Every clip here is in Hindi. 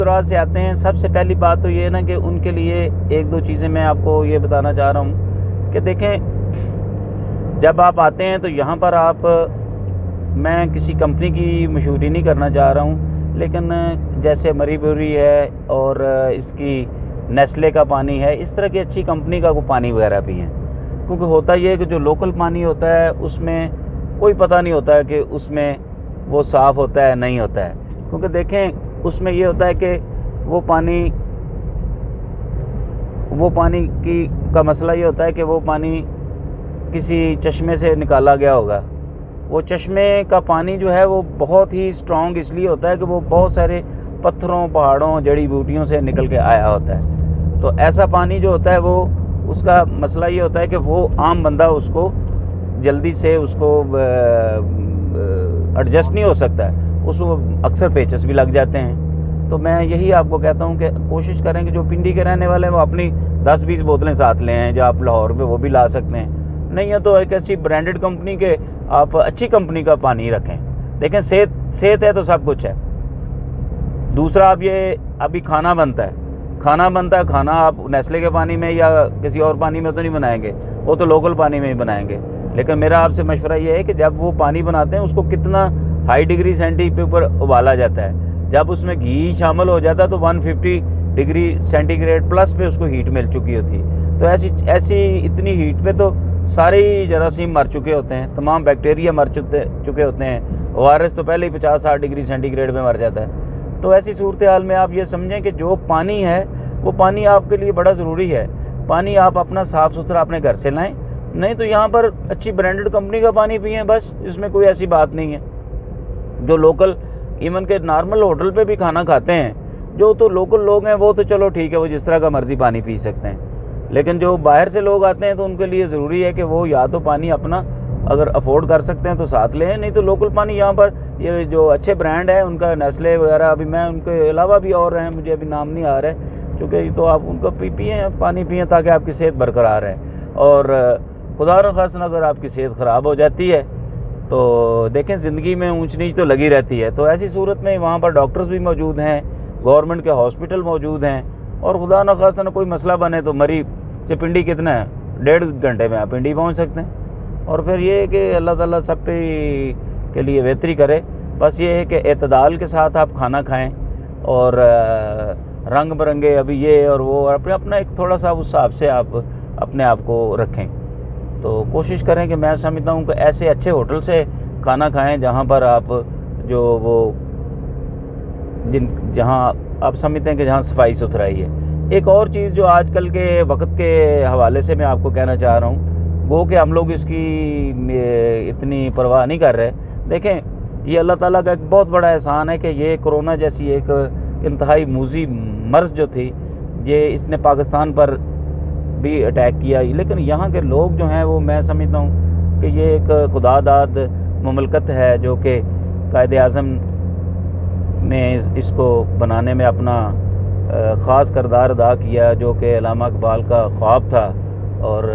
दूर से आते हैं, सबसे पहली बात तो ये है ना कि उनके लिए एक दो चीज़ें मैं आपको ये बताना चाह रहा हूँ कि देखें, जब आप आते हैं तो यहाँ पर आप, मैं किसी कंपनी की मशहूरी नहीं करना चाह रहा हूँ, लेकिन जैसे मरी ब्रूअरी है और इसकी नेस्ले का पानी है, इस तरह की अच्छी कंपनी का वो पानी वगैरह पिएँ। क्योंकि होता ये है कि जो लोकल पानी होता है उसमें कोई पता नहीं होता है कि उसमें वो साफ़ होता है नहीं होता है। क्योंकि देखें, उसमें ये होता है कि वो पानी का मसला ये होता है कि वो पानी किसी चश्मे से निकाला गया होगा। वो चश्मे का पानी जो है वो बहुत ही स्ट्रॉन्ग इसलिए होता है कि वो बहुत सारे पत्थरों, पहाड़ों, जड़ी बूटियों से निकल के आया होता है। तो ऐसा पानी जो होता है वो, उसका मसला ये होता है कि वो आम बंदा उसको जल्दी से उसको एडजस्ट नहीं हो सकता है, उसको अक्सर पेचस भी लग जाते हैं। तो मैं यही आपको कहता हूँ कि कोशिश करें कि जो पिंडी के रहने वाले हैं वो अपनी 10-20 बोतलें साथ लें हैं, जो आप लाहौर में वो भी ला सकते हैं। नहीं है तो एक ऐसी ब्रांडेड कंपनी के आप अच्छी कंपनी का पानी रखें। देखें, सेहत है तो सब कुछ है। दूसरा, आप ये अभी खाना बनता है, खाना आप नेस्ले के पानी में या किसी और पानी में तो नहीं बनाएंगे, वो तो लोकल पानी में ही बनाएंगे। लेकिन मेरा आपसे मशवरा ये है कि जब वो पानी बनाते हैं उसको कितना हाई डिग्री सेंटीग्रेड पे ऊपर उबाला जाता है। जब उसमें घी शामिल हो जाता है तो 150 डिग्री सेंटीग्रेड प्लस पे उसको हीट मिल चुकी होती। तो ऐसी इतनी हीट पे तो सारे जरासीम मर चुके होते हैं, तमाम बैक्टीरिया मर चुके होते हैं। वायरस तो पहले ही 50-60 डिग्री सेंटीग्रेड में मर जाता है। तो ऐसी सूरत हाल में आप ये समझें कि जो पानी है वो पानी आपके लिए बड़ा ज़रूरी है। पानी आप अपना साफ़ सुथरा अपने घर से लाएँ, नहीं तो यहाँ पर अच्छी ब्रांडेड कंपनी का पानी पिएँ, बस। इसमें कोई ऐसी बात नहीं है। जो लोकल, इवन के नॉर्मल होटल पे भी खाना खाते हैं, जो तो लोकल लोग हैं वो तो चलो ठीक है, वो जिस तरह का मर्ज़ी पानी पी सकते हैं। लेकिन जो बाहर से लोग आते हैं तो उनके लिए ज़रूरी है कि वो या तो पानी अपना अगर अफोर्ड कर सकते हैं तो साथ लें, नहीं तो लोकल पानी यहाँ पर ये जो अच्छे ब्रांड है उनका, नेस्ले वगैरह, अभी मैं उनके अलावा भी और हैं, मुझे अभी नाम नहीं आ रहा है, क्योंकि तो आप उनका पिए पानी पिए ताकि आपकी सेहत बरकरार है। और खुदा न खास्ता अगर आपकी सेहत ख़राब हो जाती है तो देखें, ज़िंदगी में ऊंच नीच तो लगी रहती है। तो ऐसी सूरत में वहाँ पर डॉक्टर्स भी मौजूद हैं, गवर्नमेंट के हॉस्पिटल मौजूद हैं, और खुदा न खास्ता कोई मसला बने तो मरी से पिंडी कितना है, 1.5 घंटे में आप पिंडी पहुँच सकते हैं। और फिर ये है कि अल्लाह ताला सब पे के लिए बेहतरी करे। बस ये है कि एतदाल के साथ आप खाना खाएँ और रंग बिरंगे अभी ये और वो, और अपना एक थोड़ा सा उस हिसाब से आप अपने आप को रखें। तो कोशिश करें कि मैं समझता हूँ कि ऐसे अच्छे होटल से खाना खाएं जहाँ पर आप जो वो जहाँ आप समझते हैं कि जहाँ सफाई सुथराई है। एक और चीज़ जो आजकल के वक्त के हवाले से मैं आपको कहना चाह रहा हूँ, वो कि हम लोग इसकी इतनी परवाह नहीं कर रहे। देखें, ये अल्लाह ताला का एक बहुत बड़ा एहसान है कि ये कोरोना जैसी एक इंतहाई मूज़ी मर्ज़ जो थी, ये इसने पाकिस्तान पर भी अटैक किया, लेकिन यहाँ के लोग जो हैं वो, मैं समझता हूँ कि ये एक खुदादाद मुमलकत है जो कि कायदे आज़म ने इसको बनाने में अपना ख़ास किरदार अदा किया, जो कि अल्लामा इकबाल का ख्वाब था, और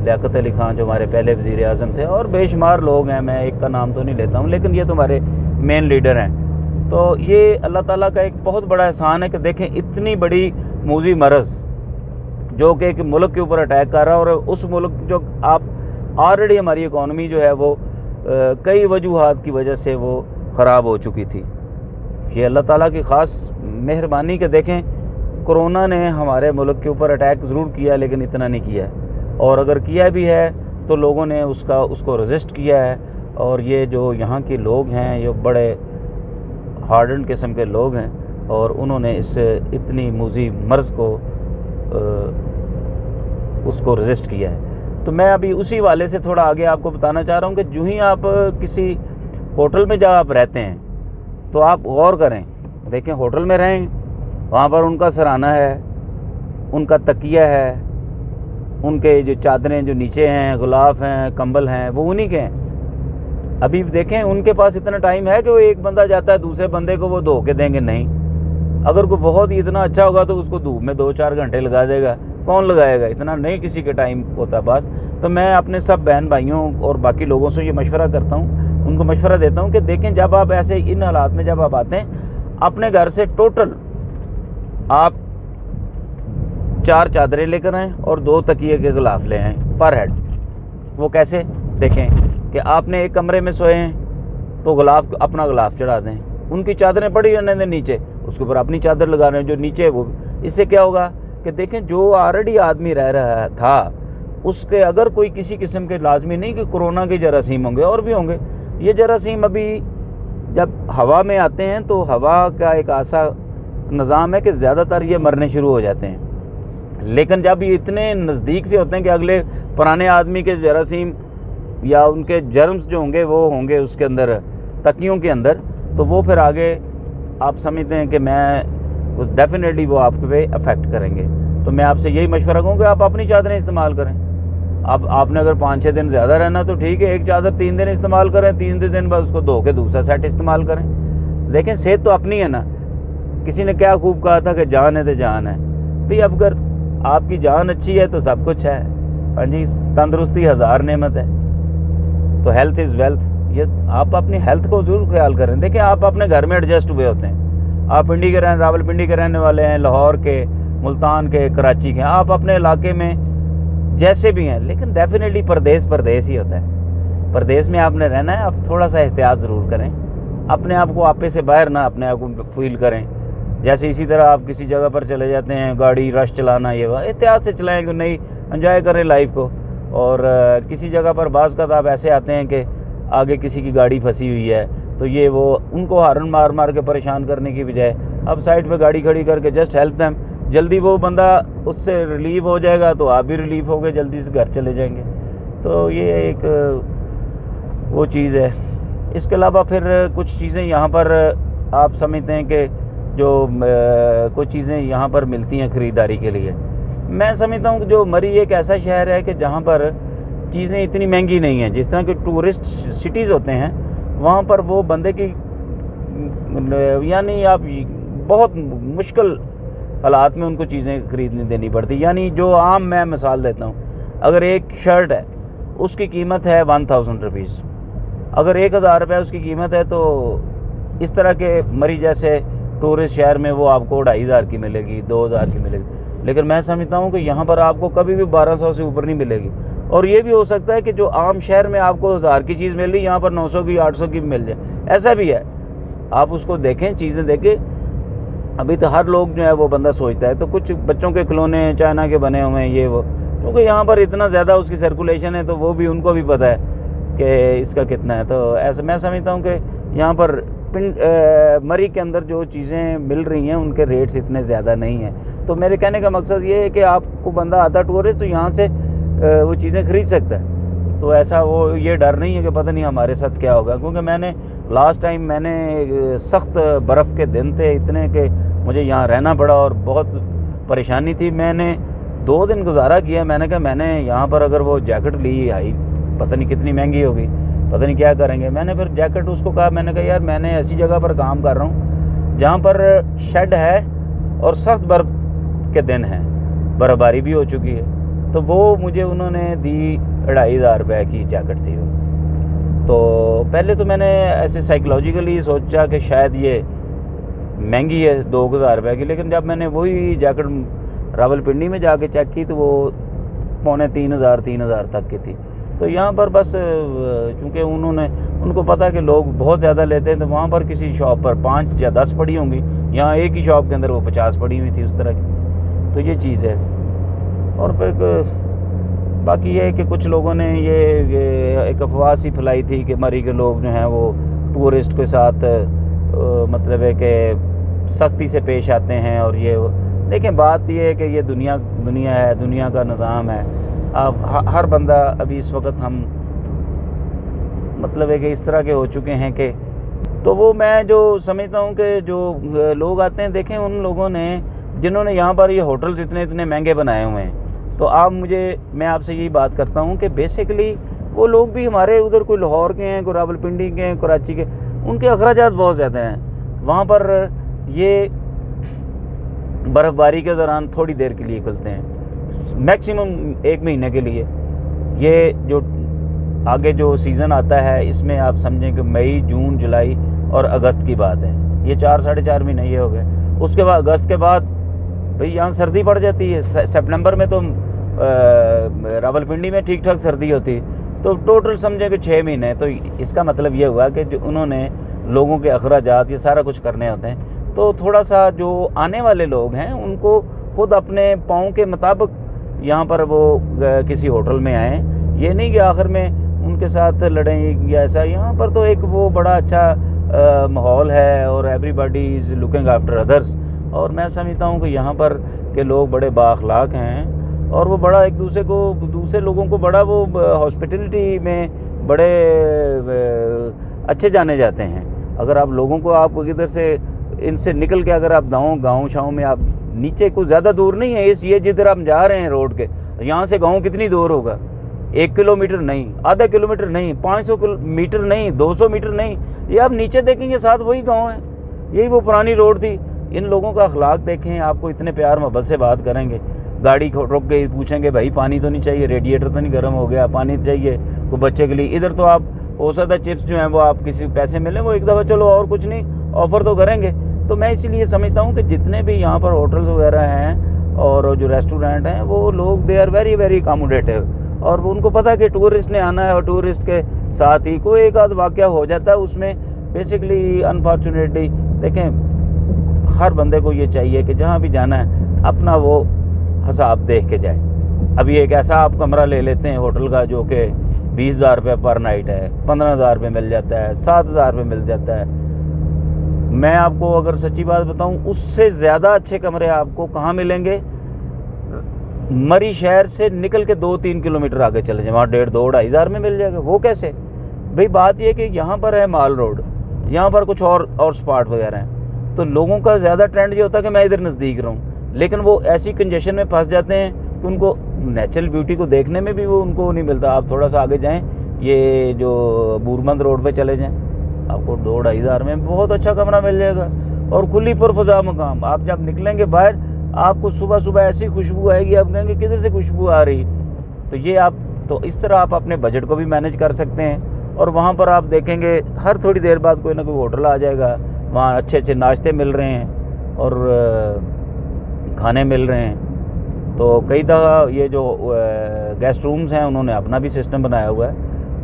लियाकत अली ख़ान जो हमारे पहले वज़ीर आज़म थे, और बेशुमार लोग हैं, मैं एक का नाम तो नहीं लेता हूँ, लेकिन ये तो हमारे मेन लीडर हैं। तो ये अल्लाह ताला का एक बहुत बड़ा एहसान है कि देखें, इतनी बड़ी मूज़ी मर्ज़ जो कि एक मुल्क के ऊपर अटैक कर रहा है, और उस मुल्क जो आप ऑलरेडी हमारी इकॉनमी जो है वो कई वजूहात की वजह से वो ख़राब हो चुकी थी। ये अल्लाह ताला की ख़ास मेहरबानी के देखें, कोरोना ने हमारे मुल्क के ऊपर अटैक ज़रूर किया लेकिन इतना नहीं किया है, और अगर किया भी है तो लोगों ने उसको रेजिस्ट किया है। और ये जो यहाँ के लोग हैं ये बड़े हार्डन किस्म के लोग हैं, और उन्होंने इस इतनी मूज़ी मर्ज़ को उसको रेजिस्ट किया है। तो मैं अभी उसी वाले से थोड़ा आगे आपको बताना चाह रहा हूँ कि जो ही आप किसी होटल में जब आप रहते हैं तो आप गौर करें, देखें, होटल में रहें, वहाँ पर उनका सराना है, उनका तकिया है, उनके जो चादरें जो नीचे हैं, गुलाफ हैं, कंबल हैं, वो उन्हीं के हैं। अभी देखें, उनके पास इतना टाइम है कि वो एक बंदा जाता है दूसरे बंदे को वो धो के देंगे नहीं। अगर कोई बहुत ही इतना अच्छा होगा तो उसको धूप में 2-4 घंटे लगा देगा, कौन लगाएगा, इतना नहीं किसी के टाइम होता पास। तो मैं अपने सब बहन भाइयों और बाकी लोगों से ये मशवरा करता हूँ, उनको मशवरा देता हूँ कि देखें, जब आप ऐसे इन हालात में जब आप आते हैं, अपने घर से टोटल आप 4 चादरें लेकर आएँ और 2 तकिए के गिलाफ ले आएँ पर हेड। वो कैसे? देखें कि आपने एक कमरे में सोए हैं तो गिलाफ अपना गिलाफ चढ़ा दें, उनकी चादरें पड़ी रहने दें नीचे, उसके ऊपर अपनी चादर लगा रहे हैं जो नीचे है वो। इससे क्या होगा कि देखें जो ऑलरेडी आदमी रह रहा था उसके अगर कोई किसी किस्म के, लाजमी नहीं कि कोरोना के जरासीम होंगे, और भी होंगे, ये जरासीम अभी जब हवा में आते हैं तो हवा का एक ऐसा निज़ाम है कि ज़्यादातर ये मरने शुरू हो जाते हैं। लेकिन जब ये इतने नज़दीक से होते हैं कि अगले पुराने आदमी के जरासीम या उनके जर्म्स जो होंगे वो होंगे उसके अंदर, तकियों के अंदर, तो वो फिर आगे आप समझते हैं कि मैं डेफिनेटली वो आपके पे अफेक्ट करेंगे। तो मैं आपसे यही मशवरा कहूँ कि आप अपनी चादरें इस्तेमाल करें। आपने अगर 5-6 दिन ज़्यादा रहना तो ठीक है, एक चादर 3 दिन इस्तेमाल करें, 3 दिन बाद उसको धो के दूसरा सेट इस्तेमाल करें। देखें सेहत तो अपनी है ना। किसी ने क्या खूब कहा था कि जान है तो जान है भाई। अब अगर आपकी जान अच्छी है तो सब कुछ है। हाँ जी, तंदुरुस्ती 1000 नेमत है, तो हेल्थ इज़ वेल्थ। ये आप अपनी हेल्थ को ज़रूर ख्याल करें। देखिए आप अपने घर में एडजस्ट हुए होते हैं, आप पिंडी के रावलपिंडी के रहने वाले हैं, लाहौर के, मुल्तान के, कराची के, आप अपने इलाके में जैसे भी हैं, लेकिन डेफिनेटली परदेश ही होता है। परदेश में आपने रहना है, आप थोड़ा सा एहतियात ज़रूर करें, अपने आप को आपे से बाहर ना अपने आप को फील करें। जैसे इसी तरह आप किसी जगह पर चले जाते हैं, गाड़ी रश चलाना, ये वह एहतियात से चलाएँ, नहीं एंजॉय करें लाइफ को। और किसी जगह पर बाज़ का आप ऐसे आते हैं कि आगे किसी की गाड़ी फंसी हुई है तो ये वो उनको हारन मार मार के परेशान करने की बजाय अब साइड पे गाड़ी खड़ी करके जस्ट हेल्प देम, जल्दी वो बंदा उससे रिलीव हो जाएगा तो आप भी रिलीफ हो गए, जल्दी से घर चले जाएंगे। तो ये एक वो चीज़ है। इसके अलावा फिर कुछ चीज़ें यहाँ पर आप समझते हैं कि जो कुछ चीज़ें यहाँ पर मिलती हैं ख़रीदारी के लिए। मैं समझता हूँ कि जो मरी एक ऐसा शहर है कि जहाँ पर चीज़ें इतनी महंगी नहीं हैं। जिस तरह के टूरिस्ट सिटीज़ होते हैं वहाँ पर वो बंदे की यानी आप बहुत मुश्किल हालात में उनको चीज़ें ख़रीदनी देनी पड़ती। यानी जो आम, मैं मिसाल देता हूँ, अगर एक शर्ट है उसकी कीमत है 1000 रुपीज़, अगर 1000 रुपये उसकी कीमत है तो इस तरह के मरी जैसे टूरिस्ट शहर में वो आपको 2500 की मिलेगी, 2000 की मिलेगी। लेकिन मैं समझता हूँ कि यहाँ पर आपको कभी भी 1200 से ऊपर नहीं मिलेगी। और ये भी हो सकता है कि जो आम शहर में आपको 1000 की चीज़ मिल रही, यहाँ पर 900 की, 800 की मिल जाए, ऐसा भी है। आप उसको देखें, चीज़ें देखें। अभी तो हर लोग जो है वो बंदा सोचता है, तो कुछ बच्चों के खिलौने चाइना के बने हुए हैं ये वो, क्योंकि यहाँ पर इतना ज़्यादा उसकी सर्कुलेशन है तो वो भी, उनको भी पता है कि इसका कितना है। तो ऐसा मैं समझता हूँ कि यहाँ पर मरी के अंदर जो चीज़ें मिल रही हैं उनके रेट्स इतने ज़्यादा नहीं हैं। तो मेरे कहने का मकसद ये है कि आपको बंदा आता टूरिस्ट तो यहाँ से वो चीज़ें ख़रीद सकता है। तो ऐसा वो ये डर नहीं है कि पता नहीं हमारे साथ क्या होगा। क्योंकि मैंने लास्ट टाइम मैंने सख्त बर्फ़ के दिन थे इतने कि मुझे यहाँ रहना पड़ा और बहुत परेशानी थी। मैंने 2 दिन गुजारा किया। मैंने कहा मैंने यहाँ पर अगर वो जैकेट ली आई, पता नहीं कितनी महंगी होगी, पता नहीं क्या करेंगे। मैंने फिर जैकेट उसको कहा, मैंने कहा यार मैंने ऐसी जगह पर काम कर रहा हूँ जहाँ पर शेड है और सख्त बर्फ़ के दिन हैं, बर्फ़बारी भी हो चुकी है। तो वो मुझे उन्होंने दी 2500 रुपये की जैकेट थी वो। तो पहले तो मैंने ऐसे साइकोलॉजिकली सोचा कि शायद ये महंगी है 2000 रुपये की, लेकिन जब मैंने वही जैकेट रावलपिंडी में जाके चेक की तो वो 2500-3000 तक की थी। तो यहाँ पर बस चूँकि उनको पता है कि लोग बहुत ज़्यादा लेते हैं, तो वहाँ पर किसी शॉप पर 5 या 10 पड़ी होंगी, यहाँ एक ही शॉप के अंदर वो 50 पड़ी हुई थी उस तरह की। तो ये चीज़ है। और फिर बाकी ये है कि कुछ लोगों ने ये एक अफवाह सी फैलाई थी कि मरी के लोग जो हैं वो टूरिस्ट के साथ मतलब है कि सख्ती से पेश आते हैं। और ये देखें, बात ये है कि ये दुनिया है, दुनिया का निज़ाम है। अब हर बंदा अभी इस वक्त हम मतलब है कि इस तरह के हो चुके हैं कि, तो वो मैं जो समझता हूँ कि जो लोग आते हैं, देखें उन लोगों ने जिन्होंने यहाँ पर ये होटल्स इतने महंगे बनाए हुए हैं, तो मैं आपसे यही बात करता हूँ कि बेसिकली वो लोग भी हमारे उधर कोई लाहौर के हैं, कोई रावलपिंडी के हैं, कराची के, उनके अखराजात बहुत ज़्यादा हैं। वहाँ पर ये बर्फ़बारी के दौरान थोड़ी देर के लिए खुलते हैं, मैक्सिमम 1 महीने के लिए। ये जो आगे जो सीज़न आता है इसमें आप समझें कि मई, जून, जुलाई और अगस्त की बात है। ये 4 साढ़े 4 महीने ये हो गए। उसके बाद अगस्त के बाद भाई यहाँ सर्दी पड़ जाती है, सितंबर में तो रावलपिंडी में ठीक ठाक सर्दी होती, तो टोटल समझे कि 6 महीने। तो इसका मतलब ये हुआ कि जो उन्होंने लोगों के अखराजात ये सारा कुछ करने होते हैं, तो थोड़ा सा जो आने वाले लोग हैं उनको खुद अपने पाँव के मुताबिक यहाँ पर वो किसी होटल में आएँ, ये नहीं कि आखिर में उनके साथ लड़ें या ऐसा। यहाँ पर तो एक वो बड़ा अच्छा माहौल है और everybody is looking after others, और मैं समझता हूँ कि यहाँ पर के लोग बड़े बाअखलाक हैं और वो बड़ा एक दूसरे लोगों को बड़ा वो हॉस्पिटलिटी में बड़े अच्छे जाने जाते हैं। अगर आप लोगों को आप किधर से इनसे निकल के अगर आप गाँव शाँव में आप नीचे कुछ ज़्यादा दूर नहीं है, ये जिधर आप जा रहे हैं रोड के, यहाँ से गाँव कितनी दूर होगा? 1 किलोमीटर नहीं, आधा किलोमीटर नहीं, 500 मीटर नहीं, 200 मीटर नहीं, ये आप नीचे देखेंगे साथ वही गांव है, यही वो पुरानी रोड थी। इन लोगों का अखलाक देखें, आपको इतने प्यार मोहब्बत से बात करेंगे। गाड़ी रोक के पूछेंगे भाई पानी तो नहीं चाहिए, रेडिएटर तो नहीं गर्म हो गया, पानी चाहिए को बच्चे के लिए। इधर तो आप हो सकता है चिप्स जो हैं वो आप किसी पैसे मिले वो एक दफ़ा चलो और कुछ नहीं ऑफ़र तो करेंगे। तो मैं इसीलिए समझता हूँ कि जितने भी यहाँ पर होटल्स वगैरह हैं और जो रेस्टोरेंट हैं वो लोग they are very very accommodative, और उनको पता है कि टूरिस्ट ने आना है और टूरिस्ट के साथ ही कोई एक आध वाक़या हो जाता है उसमें। बेसिकली अनफॉर्चुनेटली देखें, हर बंदे को ये चाहिए कि जहाँ भी जाना है अपना वो हिसाब देख के जाए। अभी एक ऐसा आप कमरा ले लेते हैं होटल का जो कि 20,000 रुपये पर नाइट है, 15,000 रुपये मिल जाता है, 7,000 रुपये मिल जाता है। मैं आपको अगर सच्ची बात बताऊं, उससे ज़्यादा अच्छे कमरे आपको कहाँ मिलेंगे? मरी शहर से निकल के 2-3 किलोमीटर आगे चले जाए, वहाँ 1,500-2,500 हज़ार में मिल जाएगा। वो कैसे भाई? बात ये कि यहाँ पर है माल रोड, यहाँ पर कुछ और स्पॉट वगैरह हैं, तो लोगों का ज़्यादा ट्रेंड ये होता है कि मैं इधर नज़दीक रहूँ, लेकिन वो ऐसी कंजेशन में फंस जाते हैं कि उनको नेचुरल ब्यूटी को देखने में भी वो उनको नहीं मिलता। आप थोड़ा सा आगे जाएँ, ये जो बूरमंद रोड पर चले जाएँ, आपको 2-2.5 हज़ार में बहुत अच्छा कमरा मिल जाएगा और खुली पुरफज़ा मकाम। आप जब निकलेंगे बाहर, आपको सुबह सुबह ऐसी खुशबू आएगी, आप कहेंगे किधर से खुशबू आ रही। तो ये आप तो इस तरह आप अपने बजट को भी मैनेज कर सकते हैं। और वहाँ पर आप देखेंगे हर थोड़ी देर बाद कोई ना कोई होटल आ जाएगा, वहाँ अच्छे अच्छे नाश्ते मिल रहे हैं और खाने मिल रहे हैं। तो कई दफ़ा ये जो गेस्ट रूम्स हैं उन्होंने अपना भी सिस्टम बनाया हुआ है।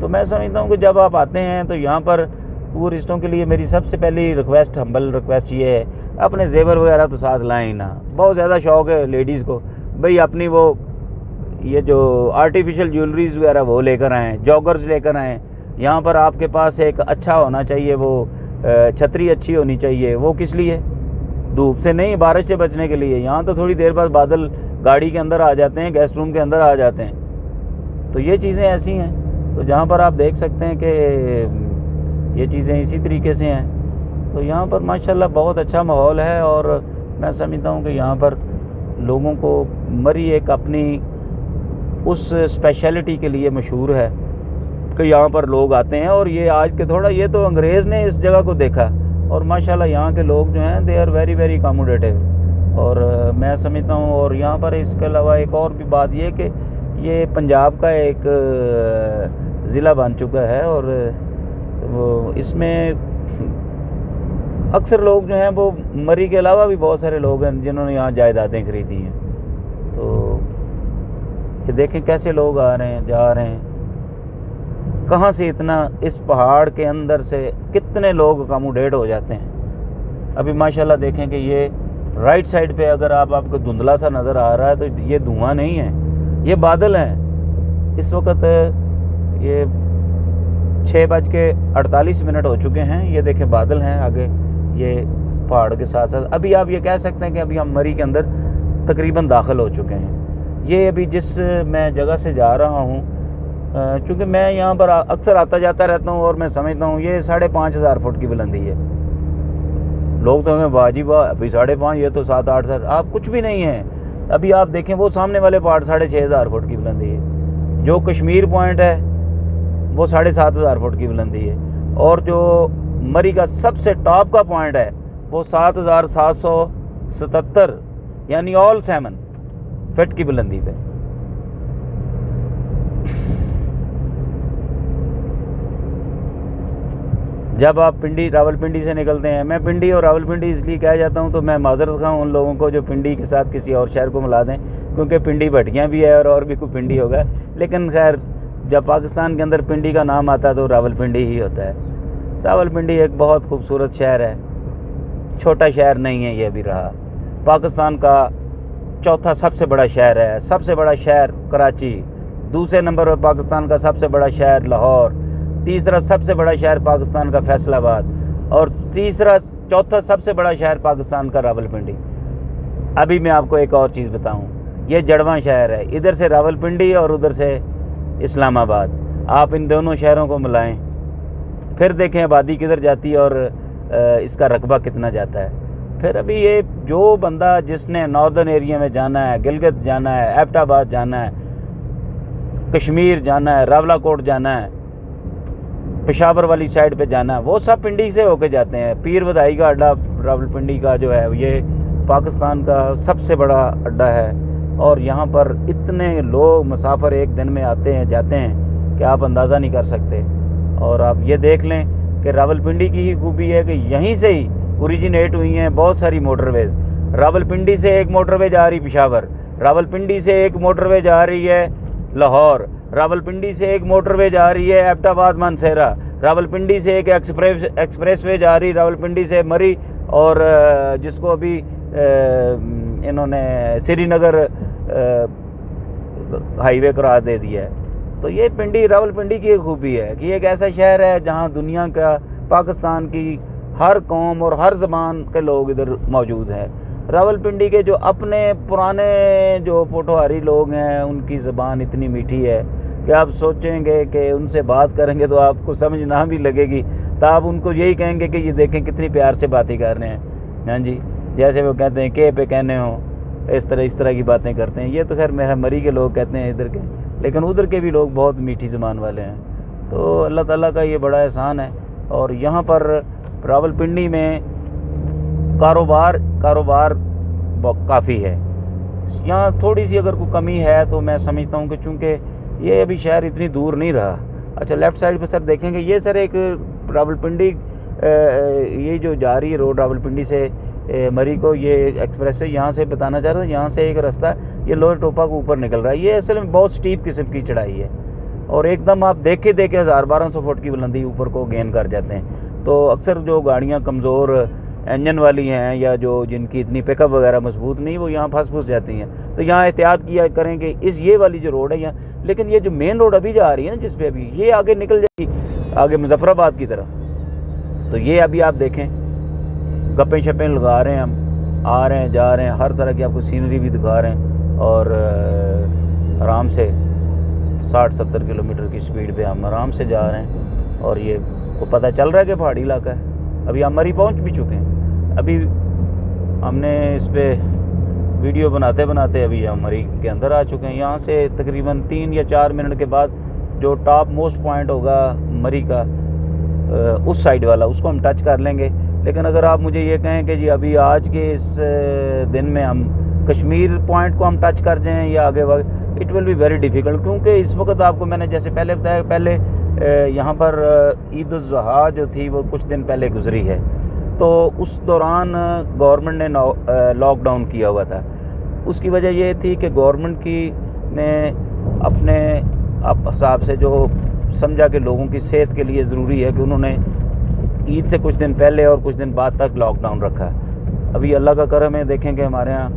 तो मैं समझता हूँ कि जब आप आते हैं तो यहाँ पर टूरिस्टों के लिए मेरी सबसे पहली रिक्वेस्ट, हम्बल रिक्वेस्ट ये है, अपने जेवर वगैरह तो साथ लाएं ही ना। बहुत ज़्यादा शौक़ है लेडीज़ को भाई अपनी वो ये जो आर्टिफिशियल ज्वेलरीज़ वगैरह वो लेकर आएँ, जॉगर्स लेकर आएँ। यहाँ पर आपके पास एक अच्छा होना चाहिए, वो छतरी अच्छी होनी चाहिए। वो किस लिए? धूप से नहीं, बारिश से बचने के लिए। यहाँ तो थोड़ी देर बाद बादल गाड़ी के अंदर आ जाते हैं, गेस्ट रूम के अंदर आ जाते हैं। तो ये चीज़ें ऐसी हैं, तो जहाँ पर आप देख सकते हैं कि ये चीज़ें इसी तरीके से हैं। तो यहाँ पर माशाल्लाह बहुत अच्छा माहौल है और मैं समझता हूँ कि यहाँ पर लोगों को मरी एक अपनी उस स्पेशलिटी के लिए मशहूर है कि यहाँ पर लोग आते हैं। और ये आज के थोड़ा ये तो अंग्रेज़ ने इस जगह को देखा और माशाल्लाह यहाँ के लोग जो हैं they are very very accommodative. और मैं समझता हूँ, और यहाँ पर इसके अलावा एक और भी बात ये कि ये पंजाब का एक ज़िला बन चुका है और वो इसमें अक्सर लोग जो हैं वो मरी के अलावा भी बहुत सारे लोग हैं जिन्होंने यहाँ जायदादें ख़रीदी हैं। तो ये देखें कैसे लोग आ रहे हैं, जा रहे हैं, कहाँ से इतना इस पहाड़ के अंदर से कितने लोग अकोमोडेट हो जाते हैं। अभी माशाल्लाह देखें कि ये राइट साइड पे अगर आपको धुंधला सा नज़र आ रहा है तो ये धुआं नहीं है, ये बादल हैं। इस वक्त ये 6:48 हो चुके हैं। ये देखें बादल हैं आगे ये पहाड़ के साथ साथ। अभी आप ये कह सकते हैं कि अभी हम मरी के अंदर तकरीबन दाखिल हो चुके हैं। ये अभी जिस मैं जगह से जा रहा हूँ, क्योंकि मैं यहाँ पर अक्सर आता जाता रहता हूँ और मैं समझता हूँ ये 5,500 फुट की बुलंदी है। लोग तो कहेंगे वाह जी वाह, अभी 5.5, ये तो 7-8 सर, आप कुछ भी नहीं है। अभी आप देखें वो सामने वाले पहाड़ 6,500 फुट की बुलंदी है। जो कश्मीर पॉइंट है वो 7,500 फुट की बुलंदी है और जो मरी का सबसे टॉप का पॉइंट है वो 7,777 यानी ऑल 7 फीट की बुलंदी पे। जब आप पिंडी रावलपिंडी से निकलते हैं, मैं पिंडी और रावलपिंडी इसलिए कहा जाता हूँ, तो मैं माजरत खां उन लोगों को जो पिंडी के साथ किसी और शहर को मिला दें, क्योंकि पिंडी भटियाँ भी है और भी कोई पिंडी होगा। लेकिन खैर जब पाकिस्तान के अंदर पिंडी का नाम आता है तो रावलपिंडी ही होता है। रावलपिंडी एक बहुत खूबसूरत शहर है, छोटा शहर नहीं है ये अभी रहा। पाकिस्तान का चौथा सबसे बड़ा शहर है। सबसे बड़ा शहर कराची, दूसरे नंबर पर पाकिस्तान का सबसे बड़ा शहर लाहौर, तीसरा सबसे बड़ा शहर पाकिस्तान का फैसलाबाद, और चौथा सबसे बड़ा शहर पाकिस्तान का रावलपिंडी। अभी मैं आपको एक और चीज़ बताऊं, ये जड़वां शहर है, इधर से रावलपिंडी और उधर से इस्लामाबाद। आप इन दोनों शहरों को मिलाएं, फिर देखें आबादी किधर जाती है और इसका रकबा कितना जाता है। फिर अभी ये जो बंदा जिसने नॉर्दर्न एरिया में जाना है, गिलगित जाना है, एबटाबाद जाना है, कश्मीर जाना है, रावलाकोट जाना है, पेशावर वाली साइड पे जाना है, वो सब पिंडी से होके जाते हैं। पीर बधाई का अड्डा रावलपिंडी का जो है ये पाकिस्तान का सबसे बड़ा अड्डा है, और यहाँ पर इतने लोग मुसाफिर एक दिन में आते हैं जाते हैं कि आप अंदाज़ा नहीं कर सकते। और आप ये देख लें कि रावलपिंडी की ही खूबी है कि यहीं से ही ओरिजिनेट हुई हैं बहुत सारी मोटरवेज़। रावलपिंडी से एक मोटरवे जा रही पेशावर, रावलपिंडी से एक मोटरवे जा रही है लाहौर, रावलपिंडी से एक मोटरवे जा रही है एबटाबाद मानसेरा, रावलपिंडी से एक एक्सप्रेसवे जा रही रावलपिंडी से मरी, और जिसको अभी इन्होंने श्रीनगर हाईवे करार दे दिया है। तो ये पिंडी रावलपिंडी की एक खूबी है कि एक ऐसा शहर है जहाँ दुनिया का, पाकिस्तान की हर कौम और हर ज़बान के लोग इधर मौजूद हैं। रावलपिंडी के जो अपने पुराने जो पोठोहारी लोग हैं उनकी ज़बान इतनी मीठी है कि आप सोचेंगे कि उनसे बात करेंगे तो आपको समझ ना भी लगेगी, तो आप उनको यही कहेंगे कि ये देखें कितनी प्यार से बातें कर रहे हैं। हाँ जी, जैसे वो कहते हैं के पे कहने हो, इस तरह की बातें करते हैं। ये तो खैर मेरा मरी के लोग कहते हैं इधर के, लेकिन उधर के भी लोग बहुत मीठी ज़बान वाले हैं। तो अल्लाह ताला का ये बड़ा एहसान है। और यहाँ पर रावलपिंडी में कारोबार काफ़ी है। यहाँ थोड़ी सी अगर कोई कमी है तो मैं समझता हूँ कि चूँकि ये अभी शहर इतनी दूर नहीं रहा। अच्छा, लेफ़्ट साइड पे सर देखेंगे, ये सर एक रावलपिंडी ये जो जा रही है रोड रावलपिंडी से मरी को, ये एक्सप्रेस है, यहाँ से बताना चाह रहा था, यहाँ से एक रास्ता ये लोअर टोपा को ऊपर निकल रहा है। ये असल में बहुत स्टीप किस्म की चढ़ाई है और एकदम आप देखे 1000-1200 फुट की बुलंदी ऊपर को गेन कर जाते हैं। तो अक्सर जो गाड़ियाँ कमज़ोर इंजन वाली हैं या जो जिनकी इतनी पिकअप वगैरह मजबूत नहीं, वो यहाँ फंस जाती हैं। तो यहाँ एहतियात किया करें कि ये वाली जो रोड है यहाँ, लेकिन ये जो मेन रोड अभी जा रही है ना, जिस पे अभी ये आगे निकल जाएगी आगे मुजफ्फराबाद की तरफ, तो ये अभी आप देखें गप्पें शप्पें लगा रहे हैं, हम आ रहे हैं जा रहे हैं, हर तरह की आपको सीनरी भी दिखा रहे हैं और आराम से 60-70 किलोमीटर की स्पीड पे हम आराम से जा रहे हैं। और ये को पता चल रहा है कि पहाड़ी इलाका है। अभी हम मरी पहुंच भी चुके हैं। अभी हमने इस पर वीडियो बनाते बनाते अभी हम मरी के अंदर आ चुके हैं। यहाँ से तकरीबन 3 या 4 मिनट के बाद जो टॉप मोस्ट पॉइंट होगा मरी का उस साइड वाला, उसको हम टच कर लेंगे। लेकिन अगर आप मुझे ये कहें कि जी अभी आज के इस दिन में हम कश्मीर पॉइंट को हम टच कर जाएँ या आगे वक्त, it will be very difficult, क्योंकि इस वक्त आपको मैंने जैसे पहले बताया, पहले यहाँ पर ईद उल ज़ुहा जो थी वो कुछ दिन पहले गुजरी है, तो उस दौरान गवर्नमेंट ने लॉकडाउन किया हुआ था। उसकी वजह ये थी कि गवर्नमेंट ने अपने हिसाब से जो समझा कि लोगों की सेहत के लिए ज़रूरी है कि उन्होंने ईद से कुछ दिन पहले और कुछ दिन बाद तक लॉकडाउन रखा। अभी अल्लाह का करम है, देखें कि हमारे यहाँ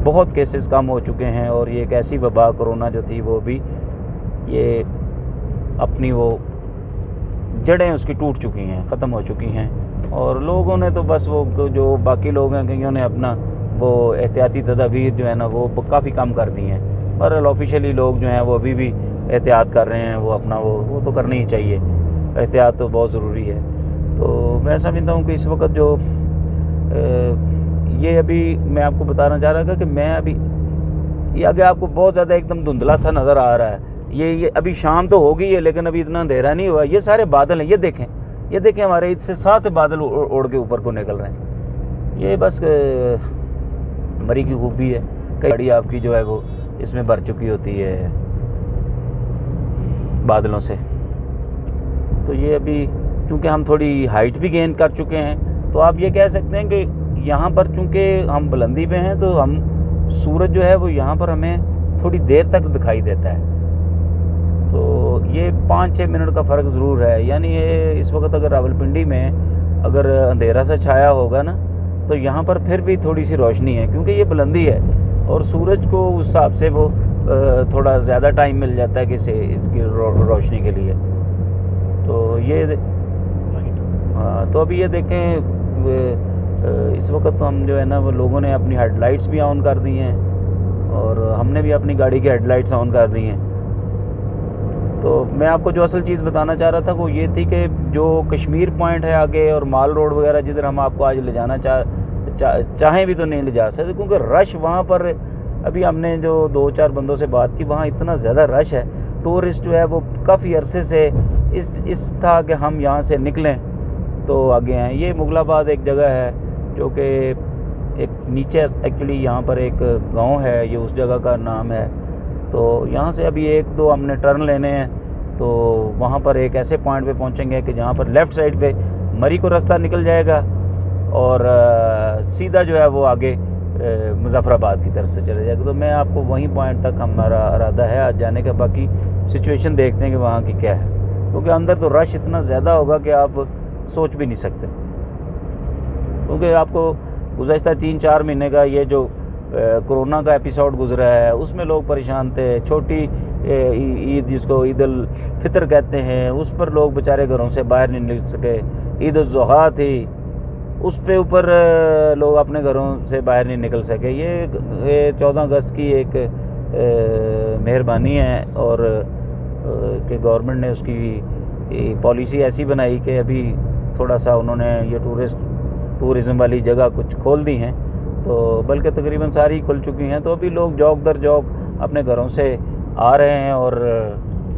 बहुत केसेस कम हो चुके हैं और ये एक ऐसी वबा कोरोना जो थी वो भी ये अपनी वो जड़ें उसकी टूट चुकी हैं, ख़त्म हो चुकी हैं। और लोगों ने तो बस वो जो बाकी लोग हैं कईयों ने अपना वो एहतियाती तदाबीर जो है ना वो काफ़ी कम कर दी हैं। पर ऑफिशियली लोग जो हैं वो अभी भी एहतियात कर रहे हैं, वो अपना वो तो करनी ही चाहिए, एहतियात तो बहुत ज़रूरी है। तो मैं समझता हूँ कि इस वक्त जो ये अभी मैं आपको बताना चाह रहा था कि मैं अभी ये आगे आपको बहुत ज़्यादा एकदम धुंधला सा नज़र आ रहा है। ये अभी शाम तो हो गई है लेकिन अभी इतना अंधेरा नहीं हुआ। ये सारे बादल हैं, ये देखें हमारे इससे 7 बादल उड़ के ऊपर को निकल रहे हैं। ये बस मरी की खूबी है। कई गाड़ी आपकी जो है वो इसमें भर चुकी होती है बादलों से। तो ये अभी चूँकि हम थोड़ी हाइट भी गेन कर चुके हैं, तो आप ये कह सकते हैं कि यहाँ पर चूँकि हम बुलंदी पे हैं तो हम सूरज जो है वो यहाँ पर हमें थोड़ी देर तक दिखाई देता है। तो ये 5-6 मिनट का फ़र्क ज़रूर है। यानी ये इस वक्त अगर रावलपिंडी में अगर अंधेरा सा छाया होगा ना, तो यहाँ पर फिर भी थोड़ी सी रोशनी है, क्योंकि ये बुलंदी है और सूरज को उस हिसाब से वो थोड़ा ज़्यादा टाइम मिल जाता है कि इसकी रोशनी के लिए। तो ये हाँ, तो अभी ये देखें इस वक्त तो हम जो है ना वो लोगों ने अपनी हेडलाइट्स भी ऑन कर दी हैं और हमने भी अपनी गाड़ी की हेडलाइट्स ऑन कर दी हैं। तो मैं आपको जो असल चीज़ बताना चाह रहा था वो ये थी कि जो कश्मीर पॉइंट है आगे और माल रोड वगैरह जिधर हम आपको आज ले जाना चाहें भी तो नहीं ले जा सकते, क्योंकि रश वहाँ पर अभी हमने जो 2-4 बंदों से बात की, वहाँ इतना ज़्यादा रश है। टूरिस्ट जो है वो काफ़ी अरसे से इस था कि हम यहाँ से निकलें तो आगे हैं। ये मुगलाबाद एक जगह है जो कि एक नीचे एक्चुअली यहाँ पर एक गांव है, ये उस जगह का नाम है। तो यहाँ से अभी 1-2 हमने टर्न लेने हैं, तो वहाँ पर एक ऐसे पॉइंट पे पहुँचेंगे कि जहाँ पर लेफ़्ट साइड पे मरी को रास्ता निकल जाएगा और सीधा जो है वो आगे मुजफ्फराबाद की तरफ से चले जाएगा। तो मैं आपको वहीं पॉइंट तक हमारा इरादा है आज जाने का। बाकी सिचुएशन देखते हैं कि वहाँ की क्या है, क्योंकि अंदर तो रश इतना ज़्यादा होगा कि आप सोच भी नहीं सकते। क्योंकि आपको गुज़श्ता 3-4 महीने का ये जो कोरोना का एपिसोड गुजरा है उसमें लोग परेशान थे। छोटी ईद जिसको ईद उल फितर कहते हैं, उस पर लोग बेचारे घरों से बाहर नहीं निकल सके। ईद उल ज़ुहा थी, उस पे ऊपर लोग अपने घरों से बाहर नहीं निकल सके। ये 14 अगस्त की एक मेहरबानी है और कि गवर्नमेंट ने उसकी पॉलिसी ऐसी बनाई कि अभी थोड़ा सा उन्होंने ये टूरिज़म वाली जगह कुछ खोल दी हैं, तो बल्कि तकरीबन सारी खुल चुकी हैं। तो अभी लोग जौक दर जौक अपने घरों से आ रहे हैं और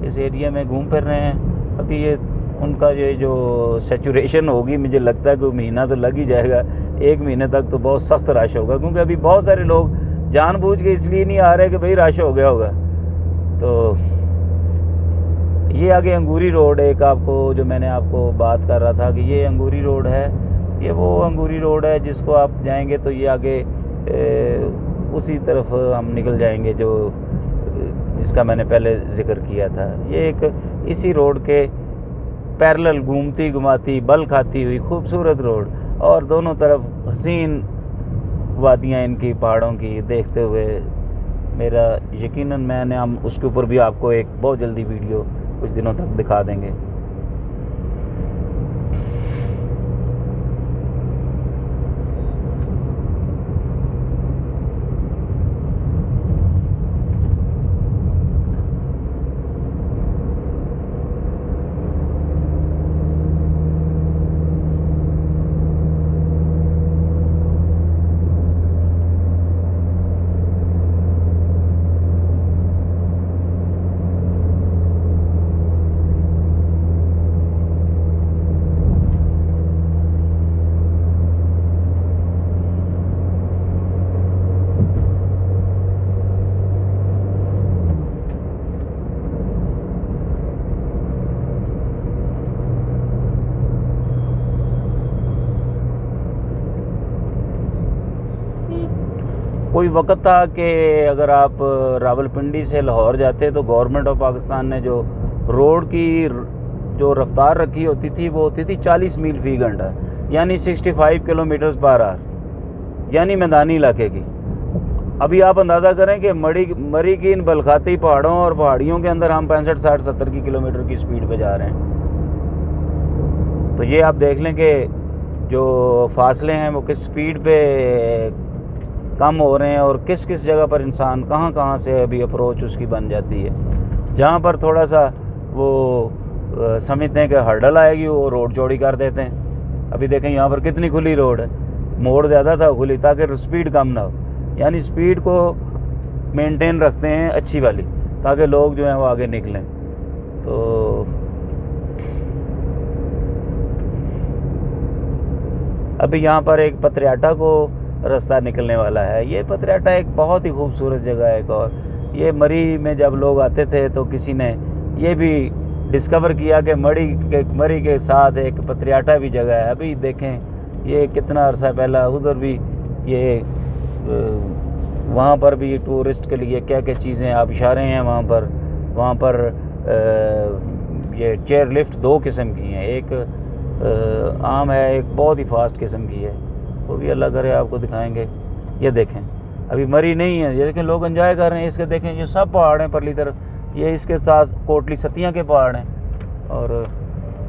इस एरिया में घूम फिर रहे हैं। अभी ये उनका ये जो सैचुरेशन होगी, मुझे लगता है कि महीना तो लग ही जाएगा। 1 महीने तक तो बहुत सख्त रश होगा, क्योंकि अभी बहुत सारे लोग जानबूझ के इसलिए नहीं आ रहे कि भाई रश हो गया होगा। तो ये आगे अंगूरी रोड, एक आपको जो मैंने आपको बात कर रहा था कि ये अंगूरी रोड है, ये वो अंगूरी रोड है जिसको आप जाएंगे तो ये आगे उसी तरफ हम निकल जाएंगे जो जिसका मैंने पहले ज़िक्र किया था। ये एक इसी रोड के पैरेलल घूमती घुमाती बल खाती हुई खूबसूरत रोड, और दोनों तरफ हसीन वादियाँ इनकी पहाड़ों की देखते हुए मेरा यकीनन मैंने हम उसके ऊपर भी आपको एक बहुत जल्दी वीडियो कुछ दिनों तक दिखा देंगे। कोई वक्त था कि अगर आप रावलपिंडी से लाहौर जाते तो गवर्नमेंट ऑफ पाकिस्तान ने जो रोड की जो रफ्तार रखी होती थी वो होती थी 40 मील फ़ी घंटा, यानी 65 किलोमीटर पर आवर, यानी मैदानी इलाके की। अभी आप अंदाज़ा करें कि मरी की इन बलखाती पहाड़ों और पहाड़ियों के अंदर हम 65, 60, 70 किलोमीटर की स्पीड पे जा रहे हैं। तो ये आप देख लें कि जो फासले हैं वो किस स्पीड पे कम हो रहे हैं और किस किस जगह पर इंसान कहाँ से अभी अप्रोच उसकी बन जाती है। जहाँ पर थोड़ा सा वो समझते हैं कि हर्डल आएगी वो रोड चौड़ी कर देते हैं। अभी देखें यहाँ पर कितनी खुली रोड है, मोड़ ज़्यादा था खुली ताकि स्पीड कम ना हो, यानी स्पीड को मेंटेन रखते हैं अच्छी वाली ताकि लोग जो हैं वो आगे निकलें। तो अभी यहाँ पर एक पत्रियाटा को रास्ता निकलने वाला है। ये पत्रियाटा एक बहुत ही खूबसूरत जगह है। और ये मरी में जब लोग आते थे तो किसी ने ये भी डिस्कवर किया कि मरी के साथ एक पत्रियाटा भी जगह है। अभी देखें ये कितना अरसा पहला उधर भी ये वहाँ पर भी टूरिस्ट के लिए क्या क्या चीज़ें आबिशारें हैं वहाँ पर ये चेयर लिफ्ट 2 किस्म की हैं, एक आम है, एक बहुत ही फास्ट किस्म की है, वो भी अल्लाह करे आपको दिखाएंगे। ये देखें अभी मरी नहीं है, ये देखें लोग एंजॉय कर रहे हैं। इसके देखें ये सब पहाड़ हैं परली तरफ, ये इसके साथ कोटली सतिया के पहाड़ हैं। और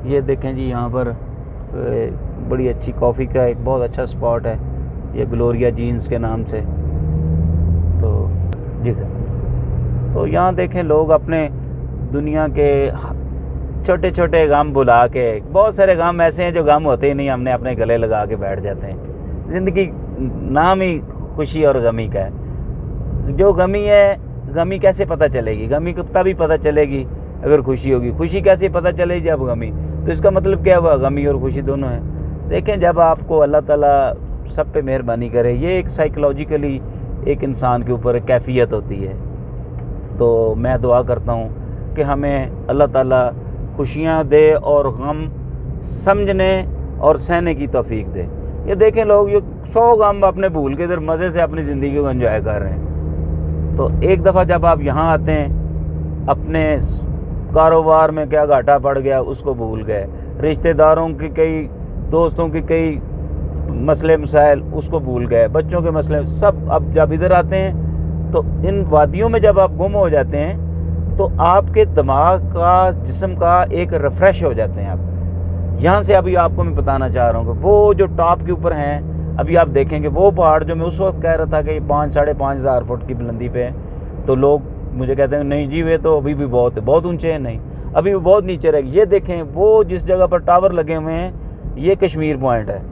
ये देखें जी यहाँ पर बड़ी अच्छी कॉफ़ी का एक बहुत अच्छा स्पॉट है, ये ग्लोरिया जीन्स के नाम से। तो जी सर, तो यहाँ देखें लोग अपने दुनिया के छोटे छोटे गम भुला के, बहुत सारे गम ऐसे हैं जो गम होते ही नहीं, हमने अपने गले लगा के बैठ जाते हैं। ज़िंदगी नाम ही खुशी और गमी का है। जो गमी है, गमी कैसे पता चलेगी? गमी तभी पता चलेगी अगर खुशी होगी। खुशी कैसे पता चलेगी जब गमी? तो इसका मतलब क्या हुआ? गमी और खुशी दोनों हैं। देखें जब आपको अल्लाह ताला सब पे मेहरबानी करे, ये एक साइकोलॉजिकली एक इंसान के ऊपर एक कैफियत होती है। तो मैं दुआ करता हूँ कि हमें अल्लाह ताला खुशियाँ दे और गम समझने और सहने की तौफीक दे। ये देखें लोग ये 100 गम अपने भूल के इधर मज़े से अपनी ज़िंदगी को एंजॉय कर रहे हैं। तो एक दफ़ा जब आप यहाँ आते हैं, अपने कारोबार में क्या घाटा पड़ गया उसको भूल गए, रिश्तेदारों की कई, दोस्तों की कई मसले मसाइल उसको भूल गए, बच्चों के मसले सब। अब जब इधर आते हैं तो इन वादियों में जब आप गुम हो जाते हैं तो आपके दिमाग का, जिस्म का एक रिफ़्रेश हो जाते हैं आप। यहाँ से अभी आपको मैं बताना चाह रहा हूँ कि वो जो टॉप के ऊपर हैं, अभी आप देखेंगे वो पहाड़ जो मैं उस वक्त कह रहा था कि 5-5.5 हज़ार फुट की बुलंदी पे है, तो लोग मुझे कहते हैं नहीं जी वे तो अभी भी बहुत ऊंचे हैं। नहीं, अभी वो बहुत नीचे रहे। ये देखें वो जिस जगह पर टावर लगे हुए हैं, ये कश्मीर पॉइंट है,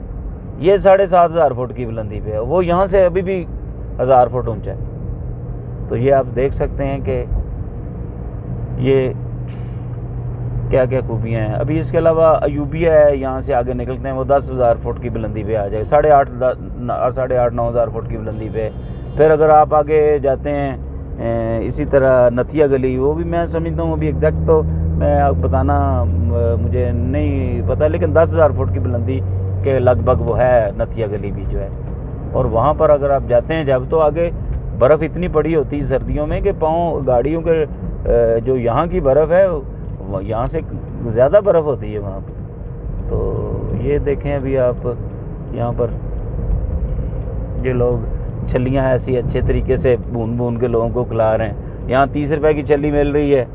ये 7.5 फुट की बुलंदी पे है, वो यहाँ से अभी भी 1000 फुट ऊंचा है। तो ये आप देख सकते हैं कि ये क्या क्या खूबियाँ हैं। अभी इसके अलावा अयूबिया है, यहाँ से आगे निकलते हैं वो 10,000 फुट की बुलंदी पे आ जाए, 8.5-9 हज़ार फुट की बुलंदी पे। फिर अगर आप आगे जाते हैं इसी तरह नथिया गली, वो भी मैं समझता हूँ, अभी एग्जैक्ट तो मैं आपको बताना मुझे नहीं पता, लेकिन 10,000 फुट की बुलंदी के लगभग वो है नथिया गली भी जो है। और वहाँ पर अगर आप जाते हैं जब, तो आगे बर्फ़ इतनी पड़ी होती है सर्दियों में कि पाँव गाड़ियों के, जो यहाँ की बर्फ़ है यहाँ से ज़्यादा बर्फ़ होती है वहाँ पर। तो ये देखें अभी आप यहाँ पर ये लोग छल्लियाँ ऐसी अच्छे तरीके से भून के लोगों को खिला रहे हैं। यहाँ 30 रुपए की छल्ली मिल रही है,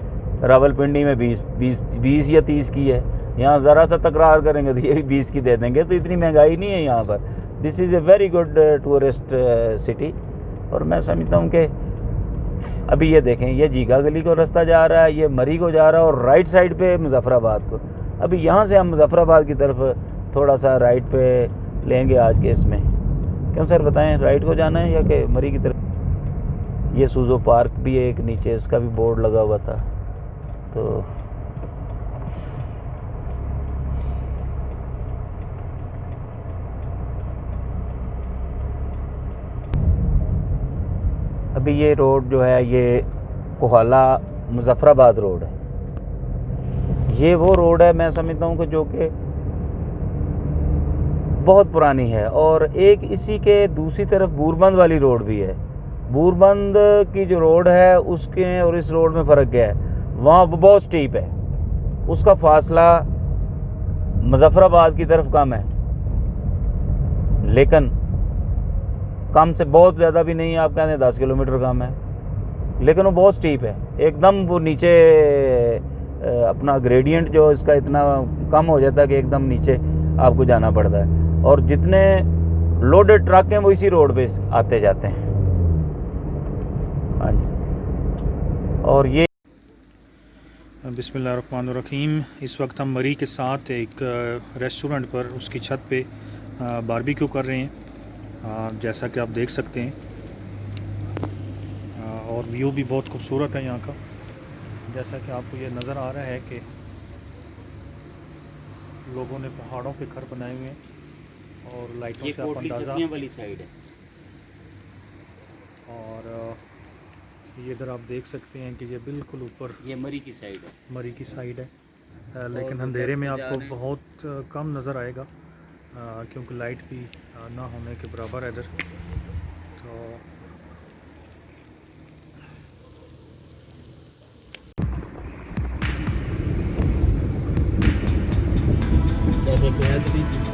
रावलपिंडी में 20 या 30 की है। यहाँ ज़रा सा तकरार करेंगे तो ये भी 20 की दे देंगे। तो इतनी महंगाई नहीं है यहाँ पर। This is a very good tourist city. और मैं समझता हूँ कि अभी ये देखें, ये जीगा गली को रास्ता जा रहा है, ये मरी को जा रहा है, और राइट साइड पे मुजफ्फराबाद को। अभी यहाँ से हम मुजफ्फराबाद की तरफ थोड़ा सा राइट पे लेंगे आज के इसमें। क्यों सर बताएं, राइट को जाना है या कि मरी की तरफ? ये सूजो पार्क भी है एक नीचे, इसका भी बोर्ड लगा हुआ था। तो अभी ये रोड जो है ये कोहाला मुजफ्फराबाद रोड है। ये वो रोड है मैं समझता हूँ कि जो कि बहुत पुरानी है। और एक इसी के दूसरी तरफ बूरबंद वाली रोड भी है। बूरबंद की जो रोड है उसके और इस रोड में फ़र्क क्या है, वहाँ वो बहुत स्टीप है, उसका फासला मुजफ्फराबाद की तरफ कम है, लेकिन कम से बहुत ज़्यादा भी नहीं है। आप कहते हैं 10 किलोमीटर कम है, लेकिन वो बहुत स्टीप है एकदम। वो नीचे अपना ग्रेडियंट जो इसका इतना कम हो जाता है कि एकदम नीचे आपको जाना पड़ता है। और जितने लोडेड ट्रक हैं वो इसी रोड पे आते जाते हैं। हाँ जी। और ये बिस्मिल्लाहिर्रहमानिर्रहीम। इस वक्त हम मरी के साथ एक रेस्टोरेंट पर उसकी छत पे बारबेक्यू कर रहे हैं, जैसा कि आप देख सकते हैं। और व्यू भी बहुत खूबसूरत है यहाँ का, जैसा कि आपको ये नज़र आ रहा है कि लोगों ने पहाड़ों पे घर बनाए हुए हैं और लाइटों से आप अंदाज़ा वाली साइड है। और ये इधर आप देख सकते हैं कि ये बिल्कुल ऊपर ये मरी की साइड है। मरी की साइड है। लेकिन अंधेरे में आपको बहुत कम नज़र आएगा क्योंकि लाइट भी ना होने के बराबर है इधर। तो जैसे